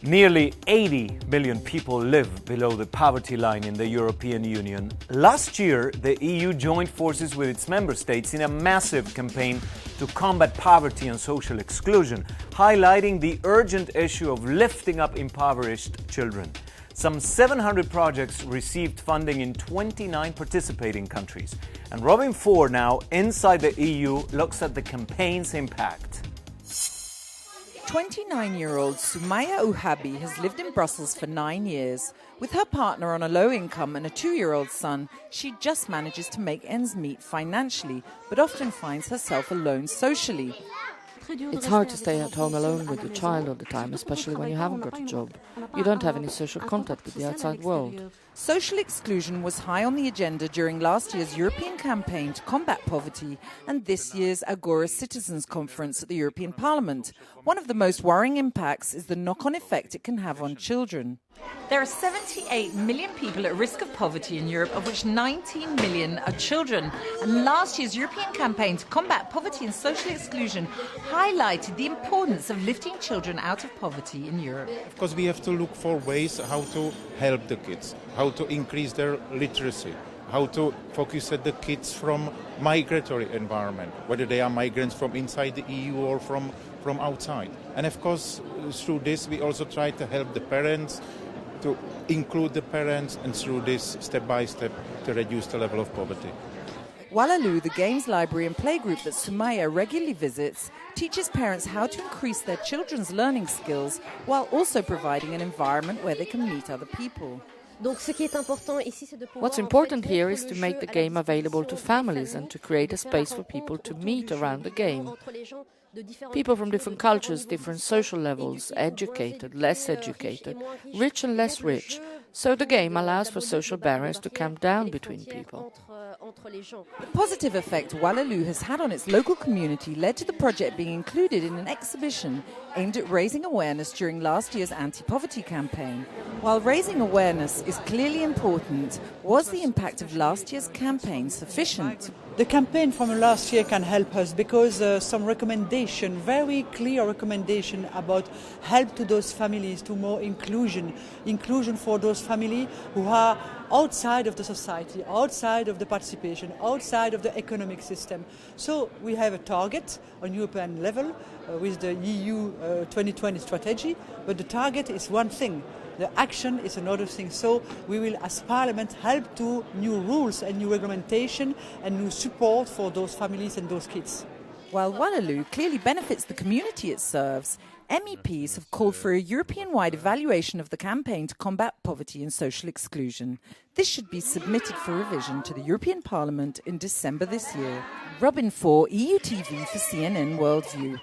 Nearly 80 million people live below the poverty line in the European Union. Last year, the EU joined forces with its member states in a massive campaign to combat poverty and social exclusion, highlighting the urgent issue of lifting up impoverished children. Some 700 projects received funding in 29 participating countries. And Robin Ford, now inside the EU, looks at the campaign's impact. 29-year-old Sumaya Uhabi has lived in Brussels for 9 years. With her partner on a low income and a 2-year-old son, she just manages to make ends meet financially, but often finds herself alone socially. It's hard to stay at home alone with your child all the time, especially when you haven't got a job. You don't have any social contact with the outside world. Social exclusion was high on the agenda during last year's European campaign to combat poverty and this year's Agora Citizens Conference at the European Parliament. One of the most worrying impacts is the knock-on effect it can have on children. There are 78 million people at risk of poverty in Europe, of which 19 million are children. And last year's European campaign to combat poverty and social exclusion highlighted the importance of lifting children out of poverty in Europe. Of course, we have to look for ways how to help the kids, how to increase their literacy, how to focus at the kids from migratory environment, whether they are migrants from inside the EU or from outside. And of course, through this, we also try to help the parents, to include the parents, and through this, step by step, to reduce the level of poverty. Walaloo, the games library and playgroup that Sumaya regularly visits, teaches parents how to increase their children's learning skills while also providing an environment where they can meet other people. What's important here is to make the game available to families and to create a space for people to meet around the game. People from different cultures, different social levels, educated, less educated, rich and less rich. So the game allows for social barriers to come down between people. The positive effect Walaloo has had on its local community led to the project being included in an exhibition aimed at raising awareness during last year's anti-poverty campaign. While raising awareness is clearly important, was the impact of last year's campaign sufficient? The campaign from last year can help us because some recommendation, very clear recommendation about help to those families, to more inclusion for those families who are outside of the society, outside of the participation, outside of the economic system. So we have a target on European level with the EU 2020 strategy, but the target is one thing. The action is another thing. So we will, as Parliament, help to new rules and new regulation and new support for those families and those kids. While Walaloo clearly benefits the community it serves, MEPs have called for a European-wide evaluation of the campaign to combat poverty and social exclusion. This should be submitted for revision to the European Parliament in December this year. Robin Ford, EU TV for CNN World View.